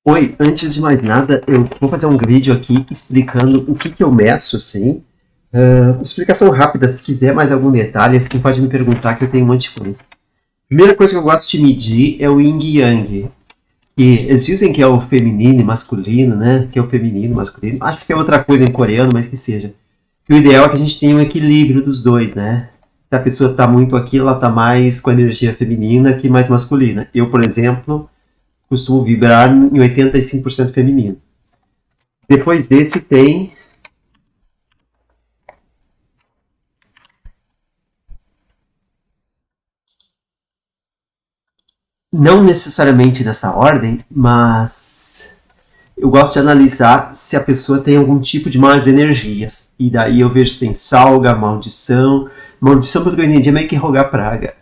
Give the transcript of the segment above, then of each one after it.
Oi, antes de mais nada, eu vou fazer um vídeo aqui explicando o que eu meço, assim. Explicação rápida, se quiser mais algum detalhe, assim pode me perguntar que eu tenho um monte de coisa. Primeira coisa que eu gosto de medir é o Yin e Yang. E eles dizem que é o feminino e masculino, né? Que é o feminino e masculino. Acho que é outra coisa em coreano, mas que seja. Que o ideal é que a gente tenha um equilíbrio dos dois, né? Se a pessoa está muito aqui, ela está mais com a energia feminina que mais masculina. Eu, por exemplo, costumo vibrar em 85% feminino. Depois desse tem não necessariamente nessa ordem, mas eu gosto de analisar se a pessoa tem algum tipo de más energias. E daí eu vejo se tem salga, maldição. Maldição, pelo que eu entendi, é meio que rogar praga.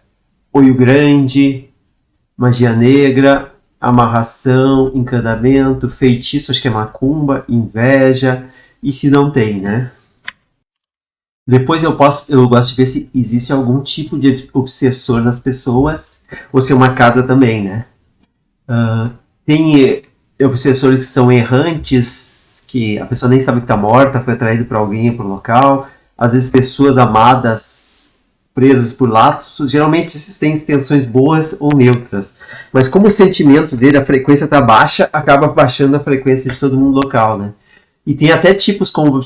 Olho grande, magia negra, amarração, encantamento, feitiço, acho que é macumba, inveja, e se não tem, né? Depois eu gosto de ver se existe algum tipo de obsessor nas pessoas, ou se é uma casa também, né? Tem obsessores que são errantes, que a pessoa nem sabe que está morta, foi atraída por alguém para o local. Às vezes pessoas amadas presas por laços, geralmente esses têm intenções boas ou neutras. Mas como o sentimento dele, a frequência está baixa, acaba baixando a frequência de todo mundo local, né? E tem até tipos como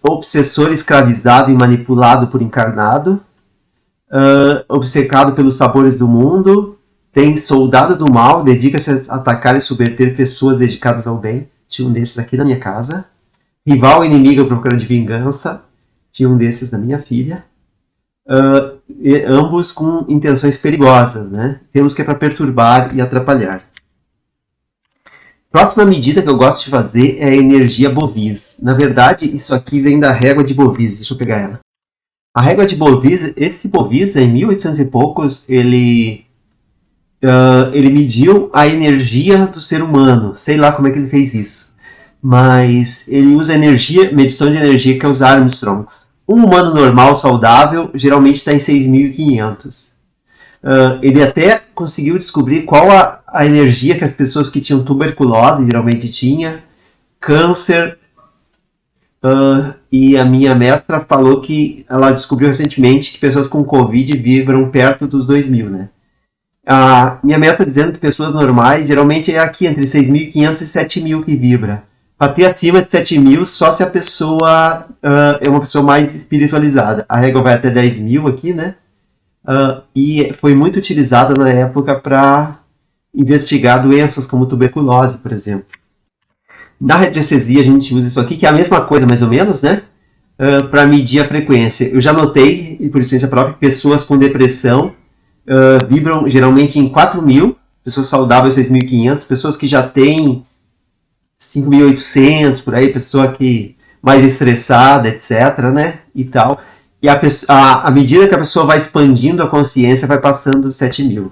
obsessor escravizado e manipulado por encarnado, obcecado pelos sabores do mundo, tem soldado do mal, dedica-se a atacar e subverter pessoas dedicadas ao bem, tinha um desses aqui na minha casa, rival e inimigo à procura de vingança, tinha um desses na minha filha, ambos com intenções perigosas, né? Temos que é para perturbar e atrapalhar. Próxima medida que eu gosto de fazer é a energia Bovis. Na verdade, isso aqui vem da régua de Bovis. Deixa eu pegar ela. A régua de Bovis, esse Bovis, em 1800 e poucos, ele mediu a energia do ser humano. Sei lá como é que ele fez isso. Mas ele usa medição de energia que é os Armstrongs. Um humano normal, saudável, geralmente está em 6.500. Ele até conseguiu descobrir qual a energia que as pessoas que tinham tuberculose geralmente tinham, câncer, e a minha mestra falou que ela descobriu recentemente que pessoas com Covid vibram perto dos 2.000, né? A minha mestra dizendo que pessoas normais geralmente é aqui entre 6.500 e 7.000 que vibra. Para ter acima de 7.000, só se a pessoa é uma pessoa mais espiritualizada. A régua vai até 10.000 aqui, né? E foi muito utilizada na época para investigar doenças como tuberculose, por exemplo. Na radiestesia a gente usa isso aqui, que é a mesma coisa mais ou menos, né? Para medir a frequência. Eu já notei, e por experiência própria, que pessoas com depressão vibram geralmente em 4.000, pessoas saudáveis 6.500, pessoas que já têm 5.800, por aí, pessoa que mais estressada, etc, né, e tal. E à medida que a pessoa vai expandindo a consciência, vai passando 7.000.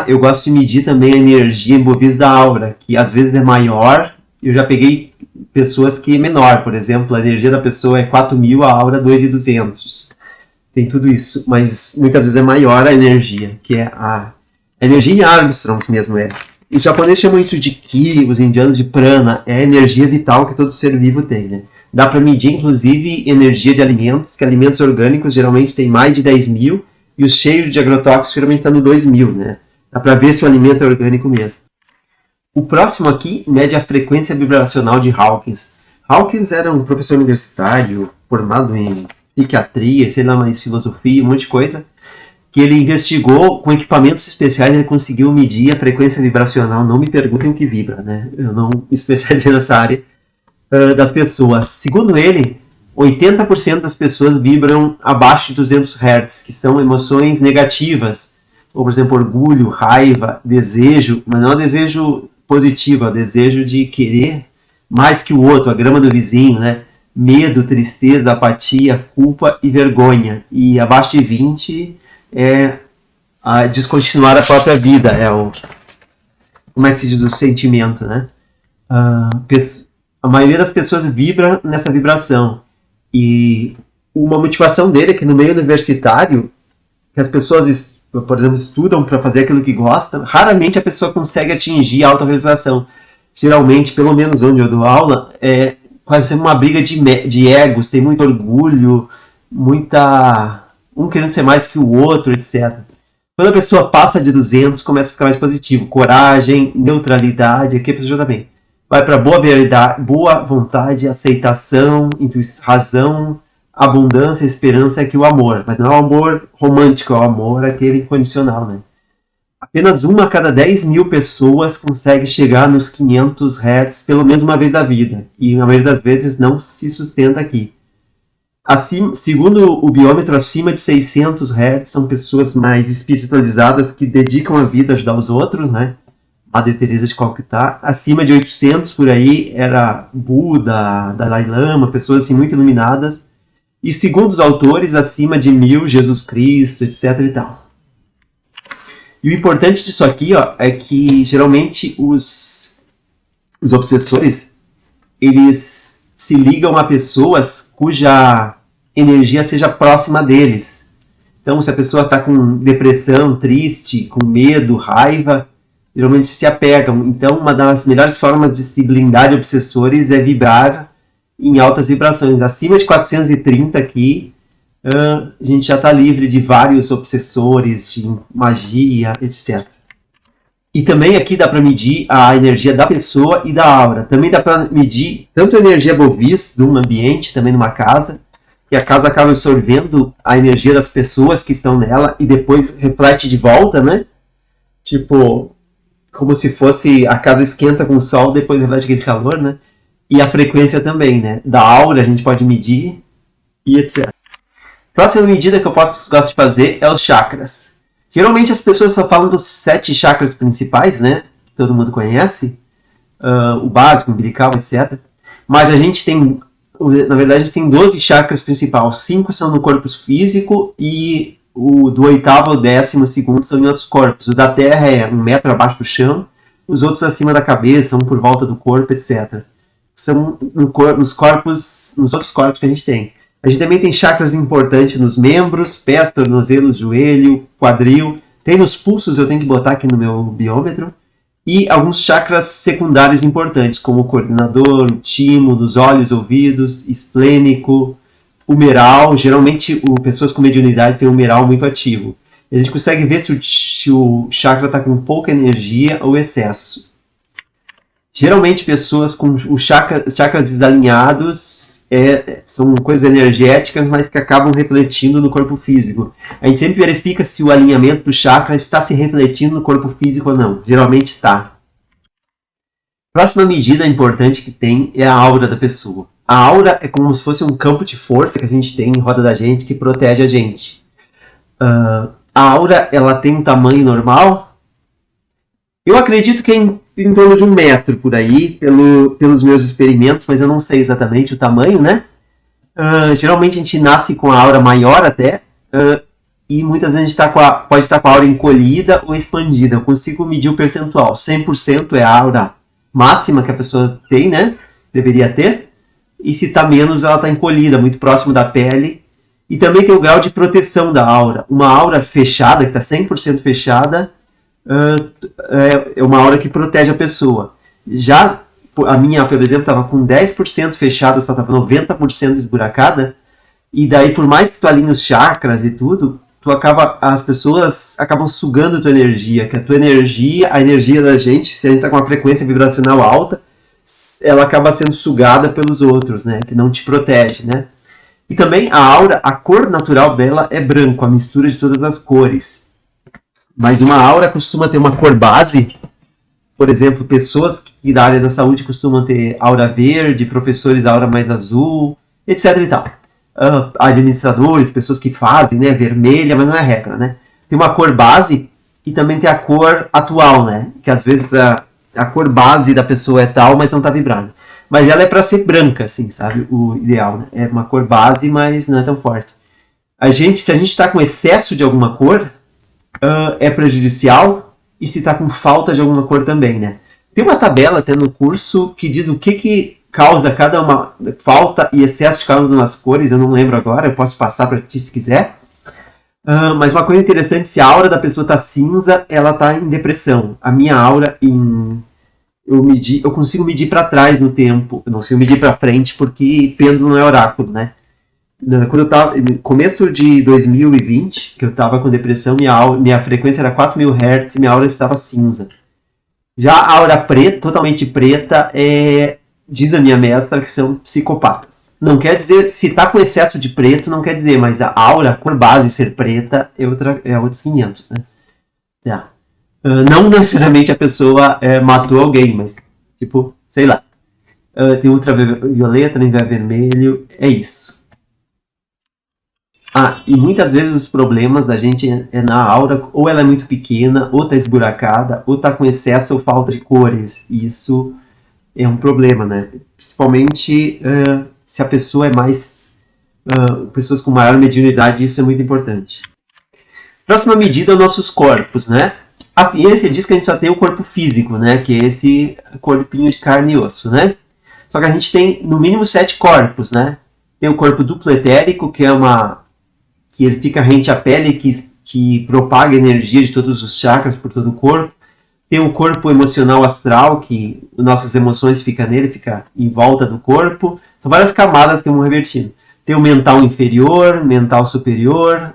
Eu gosto de medir também a energia em Bovis da aura, que às vezes é maior. Eu já peguei pessoas que é menor, por exemplo, a energia da pessoa é 4.000, a aura 2.200. Tem tudo isso, mas muitas vezes é maior a energia, que é a energia em Armstrong mesmo é. Os japoneses chamam isso de ki, os indianos de prana, é a energia vital que todo ser vivo tem, né? Dá para medir, inclusive, energia de alimentos, que alimentos orgânicos geralmente tem mais de 10.000, e os cheios de agrotóxicos geralmente estão no 2.000, né? Dá para ver se o alimento é orgânico mesmo. O próximo aqui mede a frequência vibracional de Hawkins. Hawkins era um professor universitário, formado em psiquiatria, sei lá, mais filosofia, um monte de coisa, que ele investigou com equipamentos especiais, ele conseguiu medir a frequência vibracional. Não me perguntem o que vibra, né? Eu não me especializei nessa área das pessoas. Segundo ele, 80% das pessoas vibram abaixo de 200 Hz, que são emoções negativas, ou por exemplo, orgulho, raiva, desejo, mas não é desejo positivo, é o desejo de querer mais que o outro, a grama do vizinho, né? Medo, tristeza, apatia, culpa e vergonha. E abaixo de 20 é a descontinuar a própria vida, como é que se diz, o sentimento, né? A maioria das pessoas vibra nessa vibração, e uma motivação dele é que no meio universitário, que as pessoas por exemplo, estudam para fazer aquilo que gostam, raramente a pessoa consegue atingir a autorrealização. Geralmente, pelo menos onde eu dou aula, é quase sempre uma briga de egos, tem muito orgulho, um querendo ser mais que o outro, etc. Quando a pessoa passa de 200, começa a ficar mais positivo. Coragem, neutralidade, aqui a pessoa já bem. Vai para boa vontade, aceitação, razão, abundância, esperança, aqui o amor. Mas não é o amor romântico, é o amor aquele incondicional, né? Apenas uma a cada 10 mil pessoas consegue chegar nos 500 Hz pelo menos uma vez na vida. E na maioria das vezes não se sustenta aqui. Segundo o biômetro, acima de 600 Hz são pessoas mais espiritualizadas que dedicam a vida a ajudar os outros, né? Madre Teresa de Calcutá. Acima de 800 por aí era Buda, Dalai Lama, pessoas assim muito iluminadas. E segundo os autores, acima de 1000, Jesus Cristo, etc. e tal. E o importante disso aqui, ó, é que geralmente os obsessores, eles se ligam a pessoas cuja energia seja próxima deles. Então, se a pessoa está com depressão, triste, com medo, raiva, geralmente se apegam. Então, uma das melhores formas de se blindar de obsessores é vibrar em altas vibrações. Acima de 430 aqui, a gente já está livre de vários obsessores, de magia, etc. E também aqui dá para medir a energia da pessoa e da aura. Também dá para medir tanto a energia bovis de um ambiente, também numa casa, que a casa acaba absorvendo a energia das pessoas que estão nela e depois reflete de volta, né? Tipo, como se fosse a casa esquenta com o sol, depois reflete aquele calor, né? E a frequência também, né? Da aura a gente pode medir e etc. Próxima medida que eu gosto de fazer é os chakras. Geralmente as pessoas só falam dos 7 chakras principais, né? Que todo mundo conhece. O básico, o umbilical, etc. Mas a gente tem, na verdade, a gente tem 12 chakras principais. 5 são no corpo físico e o do 8º ao 12º são em outros corpos. O da Terra é 1 metro abaixo do chão, os outros acima da cabeça, um por volta do corpo, etc. São nos outros corpos que a gente tem. A gente também tem chakras importantes nos membros, pés, tornozelos, joelho, quadril. Tem nos pulsos, eu tenho que botar aqui no meu biômetro. E alguns chakras secundários importantes, como o coordenador, o timo, dos olhos, ouvidos, esplênico, humeral. Geralmente, pessoas com mediunidade têm o humeral muito ativo. A gente consegue ver se o chakra está com pouca energia ou excesso. Geralmente, pessoas com os chakras desalinhados são coisas energéticas, mas que acabam refletindo no corpo físico. A gente sempre verifica se o alinhamento do chakra está se refletindo no corpo físico ou não. Geralmente está. Próxima medida importante que tem é a aura da pessoa. A aura é como se fosse um campo de força que a gente tem em roda da gente, que protege a gente. A aura, ela tem um tamanho normal. Eu acredito que é em torno de 1 metro por aí, pelos meus experimentos, mas eu não sei exatamente o tamanho, né? Geralmente a gente nasce com a aura maior até, e muitas vezes a gente pode estar com a aura encolhida ou expandida. Eu consigo medir o percentual. 100% é a aura máxima que a pessoa tem, né? Deveria ter. E se está menos, ela está encolhida, muito próximo da pele. E também tem o grau de proteção da aura. Uma aura fechada, que está 100% fechada, é uma aura que protege a pessoa. Já a minha, por exemplo, estava com 10% fechada, só estava 90% esburacada, e daí por mais que tu alinhe os chakras e tudo, as pessoas acabam sugando a tua energia, que a tua energia, a energia da gente, se a gente está com uma frequência vibracional alta, ela acaba sendo sugada pelos outros, né, que não te protege, né. E também a aura, a cor natural dela é branco, a mistura de todas as cores. Mas uma aura costuma ter uma cor base. Por exemplo, pessoas que da área da saúde costumam ter aura verde, professores da aura mais azul, etc. e tal. Administradores, pessoas que fazem, né, vermelha, mas não é regra, né? Tem uma cor base e também tem a cor atual, né? Que às vezes a cor base da pessoa é tal, mas não está vibrando. Mas ela é para ser branca, assim, sabe? O ideal, né? É uma cor base, mas não é tão forte. Se a gente está com excesso de alguma cor, é prejudicial, e se está com falta de alguma cor também, né? Tem uma tabela até no curso que diz o que causa cada uma falta e excesso de cada uma das cores, eu não lembro agora, eu posso passar para ti se quiser. Mas uma coisa interessante, se a aura da pessoa tá cinza, ela tá em depressão. A minha aura eu consigo medir para trás no tempo, eu não consigo medir para frente porque pêndulo não é oráculo, né? Quando eu tava no começo de 2020, que eu tava com depressão, minha frequência era 4.000 Hz e minha aura estava cinza. Já a aura preta, totalmente preta, diz a minha mestra que são psicopatas. Não quer dizer, se tá com excesso de preto, não quer dizer, mas a aura, a cor base ser preta, é outros 500, né? Tá. Não necessariamente a pessoa matou alguém, mas, tipo, sei lá. Tem ultravioleta, infravermelho, é isso. E muitas vezes os problemas da gente é na aura, ou ela é muito pequena, ou tá esburacada, ou tá com excesso ou falta de cores. Isso é um problema, né? Principalmente se a pessoa é mais... pessoas com maior mediunidade, isso é muito importante. Próxima medida, nossos corpos, né? A ciência diz que a gente só tem o corpo físico, né? Que é esse corpinho de carne e osso, né? Só que a gente tem, no mínimo, 7 corpos, né? Tem o corpo duplo etérico, que que ele fica rente à pele, que propaga energia de todos os chakras por todo o corpo. Tem o corpo emocional astral, que nossas emoções ficam nele, fica em volta do corpo. São várias camadas que vão revertindo. Tem o mental inferior, mental superior.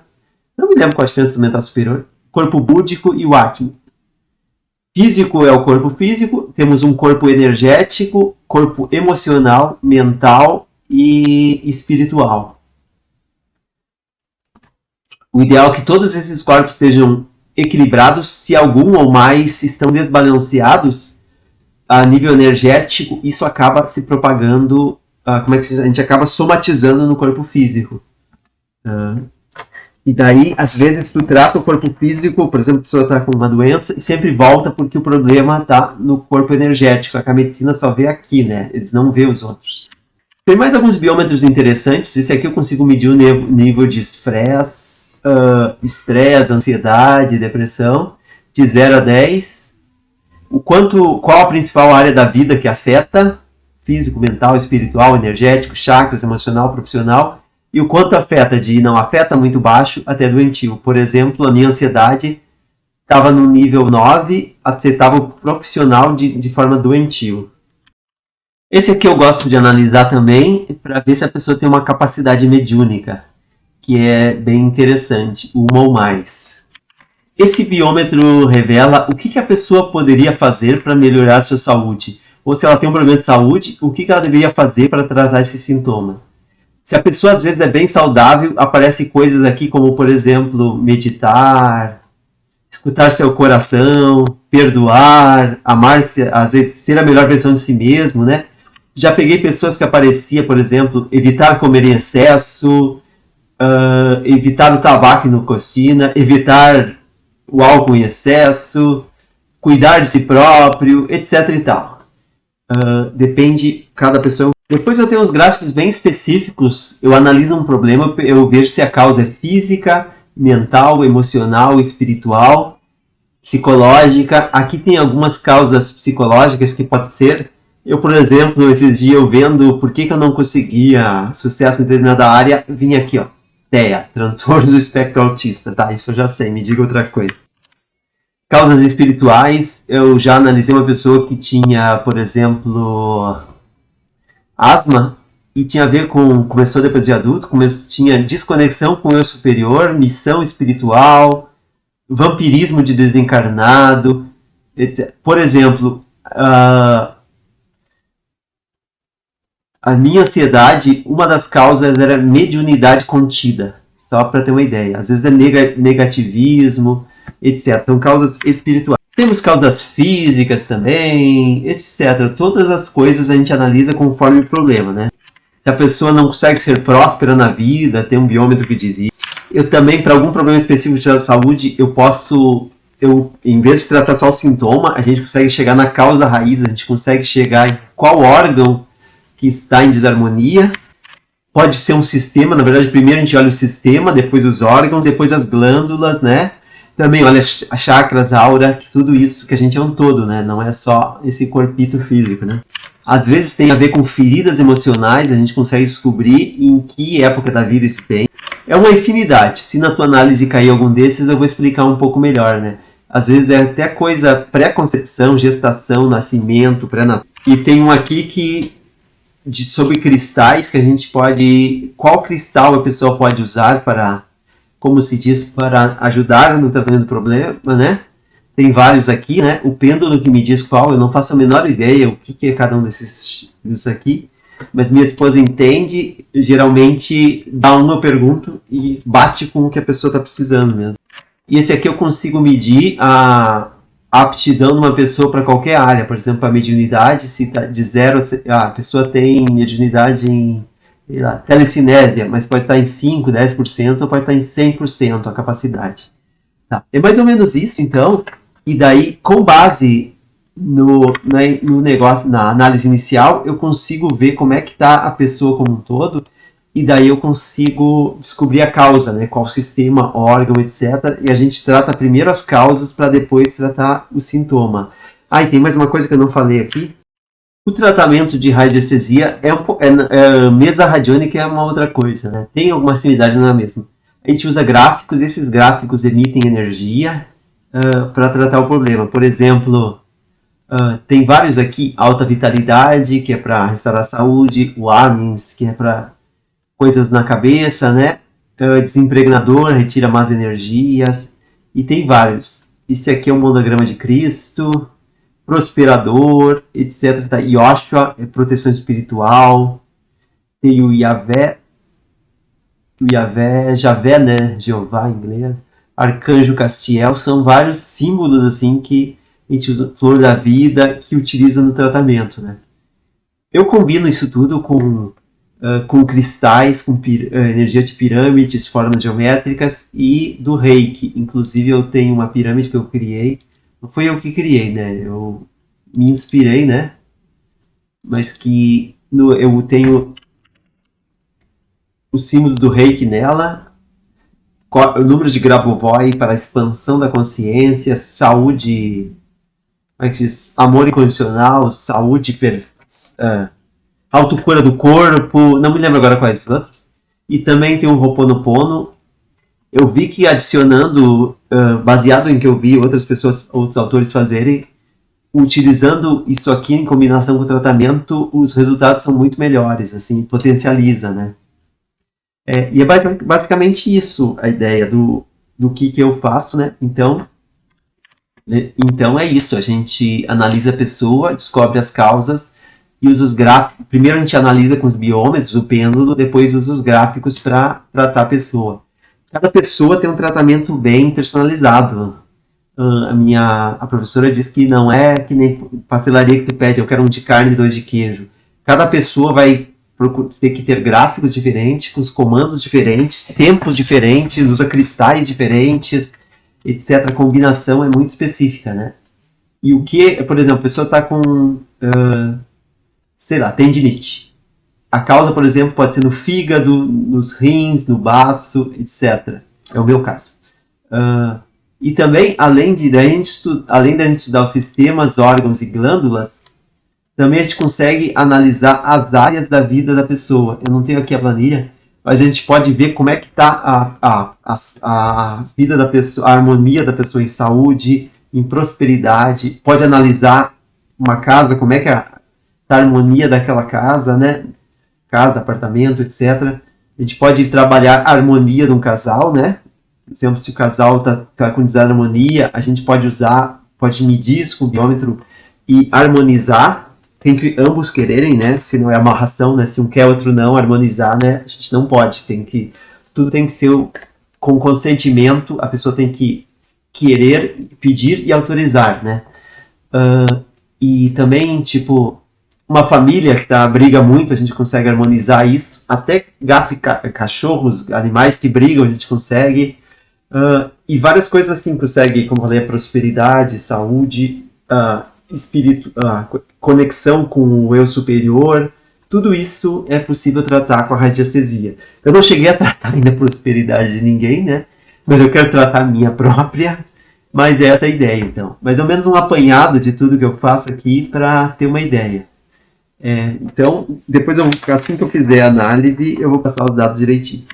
Não me lembro qual a diferença do mental superior. Corpo búdico e o Atma. Físico é o corpo físico. Temos um corpo energético, corpo emocional, mental e espiritual. O ideal é que todos esses corpos estejam equilibrados. Se algum ou mais estão desbalanceados a nível energético, isso acaba se propagando, a gente acaba somatizando no corpo físico. E daí, às vezes, tu trata o corpo físico, por exemplo, a pessoa está com uma doença e sempre volta porque o problema está no corpo energético. Só que a medicina só vê aqui, né? Eles não vê os outros. Tem mais alguns biômetros interessantes. Esse aqui eu consigo medir o nível de estresse, ansiedade, depressão, de 0 a 10. Qual a principal área da vida que afeta? Físico, mental, espiritual, energético, chakras, emocional, profissional. E o quanto afeta, de não afeta muito baixo até doentio. Por exemplo, a minha ansiedade estava no nível 9, afetava o profissional de forma doentio. Esse aqui eu gosto de analisar também para ver se a pessoa tem uma capacidade mediúnica, que é bem interessante, uma ou mais. Esse biômetro revela o que a pessoa poderia fazer para melhorar a sua saúde. Ou se ela tem um problema de saúde, o que ela deveria fazer para tratar esse sintoma. Se a pessoa às vezes é bem saudável, aparecem coisas aqui como, por exemplo, meditar, escutar seu coração, perdoar, amar-se, às vezes ser a melhor versão de si mesmo, né? Já peguei pessoas que aparecia, por exemplo, evitar comer em excesso, evitar o tabaco na cocina, evitar o álcool em excesso, cuidar de si próprio, etc. e tal. Depende, cada pessoa. Depois eu tenho uns gráficos bem específicos, eu analiso um problema, eu vejo se a causa é física, mental, emocional, espiritual, psicológica. Aqui tem algumas causas psicológicas que pode ser. Eu, por exemplo, esses dias eu vendo por que eu não conseguia sucesso em determinada área, vim aqui, ó, TEA, transtorno do espectro autista, tá? Isso eu já sei, me diga outra coisa. Causas espirituais, eu já analisei uma pessoa que tinha, por exemplo, asma, e tinha a ver com, começou depois de adulto, tinha desconexão com o eu superior, missão espiritual, vampirismo de desencarnado, etc. Por exemplo, a minha ansiedade, uma das causas era mediunidade contida, só para ter uma ideia. Às vezes é negativismo, etc. São causas espirituais. Temos causas físicas também, etc. Todas as coisas a gente analisa conforme o problema, né? Se a pessoa não consegue ser próspera na vida, tem um biômetro que diz isso. Eu também, para algum problema específico de saúde, em vez de tratar só o sintoma, a gente consegue chegar na causa raiz, a gente consegue chegar em qual órgão que está em desarmonia. Pode ser um sistema, na verdade, primeiro a gente olha o sistema, depois os órgãos, depois as glândulas, né? Também olha as chakras, aura, tudo isso, que a gente é um todo, né? Não é só esse corpito físico, né? Às vezes tem a ver com feridas emocionais, a gente consegue descobrir em que época da vida isso tem. É uma infinidade. Se na tua análise cair algum desses, eu vou explicar um pouco melhor, né? Às vezes é até coisa pré-concepção, gestação, nascimento, pré-natal. E tem um aqui sobre cristais que a gente pode... Qual cristal a pessoa pode usar para, como se diz, para ajudar no tratamento do problema, né? Tem vários aqui, né? O pêndulo que me diz qual, eu não faço a menor ideia o que é cada um desses aqui. Mas minha esposa entende, geralmente dá uma, eu pergunto e bate com o que a pessoa está precisando mesmo. E esse aqui eu consigo medir a aptidão de uma pessoa para qualquer área. Por exemplo, a mediunidade, se tá de 0 a pessoa tem mediunidade em telecinésia, mas pode estar em 5, 10% ou pode estar em 100% a capacidade. Tá. É mais ou menos isso, então. E daí, com base no negócio, na análise inicial, eu consigo ver como é que está a pessoa como um todo, e daí eu consigo descobrir a causa, né? Qual sistema, órgão, etc. E a gente trata primeiro as causas para depois tratar o sintoma. Ah, e tem mais uma coisa que eu não falei aqui. O tratamento de radiestesia mesa radiônica é uma outra coisa, né? Tem alguma similaridade, não é a mesma. A gente usa gráficos, esses gráficos emitem energia para tratar o problema. Por exemplo, tem vários aqui, alta vitalidade, que é para restaurar a saúde, o Amins, que é para coisas na cabeça, né? Desimpregnador, retira más energias, e tem vários. Esse aqui é um monograma de Cristo, prosperador, etc. Tá? Yoshua é proteção espiritual, tem o Javé, né? Jeová em inglês, Arcanjo Castiel, são vários símbolos assim que a gente usa, flor da vida, que utiliza no tratamento, né? Eu combino isso tudo com cristais, com energia de pirâmides, formas geométricas e do Reiki. Inclusive eu tenho uma pirâmide que eu criei, não foi eu que criei, né? Eu me inspirei, né? Mas que eu tenho os símbolos do Reiki nela, o número de Grabovoi para a expansão da consciência, saúde, como é que diz? Amor incondicional, saúde, autocura do corpo, não me lembro agora quais os outros. E também tem o Ho'oponopono. Eu vi que adicionando, baseado em que eu vi outros autores fazerem, utilizando isso aqui em combinação com o tratamento, os resultados são muito melhores, assim, potencializa, né? E é basicamente isso a ideia do que eu faço, né? Então é isso, a gente analisa a pessoa, descobre as causas e usa os gráficos. Primeiro a gente analisa com os biômetros, o pêndulo, depois usa os gráficos para tratar a pessoa. Cada pessoa tem um tratamento bem personalizado. A professora diz que não é que nem pastelaria que tu pede, eu quero um de carne e 2 de queijo. Cada pessoa vai ter que ter gráficos diferentes, com os comandos diferentes, tempos diferentes, usa cristais diferentes, etc. A combinação é muito específica, né? E o que, por exemplo, a pessoa está com, sei lá, tendinite. A causa, por exemplo, pode ser no fígado, nos rins, no baço, etc. É o meu caso. E também, além da gente estudar os sistemas, órgãos e glândulas, também a gente consegue analisar as áreas da vida da pessoa. Eu não tenho aqui a planilha, mas a gente pode ver como é que está a vida da pessoa, a harmonia da pessoa em saúde, em prosperidade. Pode analisar uma casa, como é que está a harmonia daquela casa, né? Casa, apartamento, etc. A gente pode trabalhar a harmonia de um casal, né? Por exemplo, se o casal está com desarmonia, a gente pode medir isso com o biômetro e harmonizar. Tem que ambos quererem, né? Se não é amarração, né? Se um quer, outro não, harmonizar, né? A gente não pode. Tudo tem que ser com consentimento. A pessoa tem que querer, pedir e autorizar, né? E também, tipo, uma família que briga muito, a gente consegue harmonizar isso. Até gato e cachorros, animais que brigam, a gente consegue. E várias coisas assim consegue, como eu falei, a prosperidade, saúde, conexão com o eu superior, tudo isso é possível tratar com a radiestesia. Eu não cheguei a tratar ainda a prosperidade de ninguém, né? Mas eu quero tratar a minha própria, mas essa é a ideia, então. Mais ou menos um apanhado de tudo que eu faço aqui para ter uma ideia. Então, depois, assim que eu fizer a análise, eu vou passar os dados direitinho.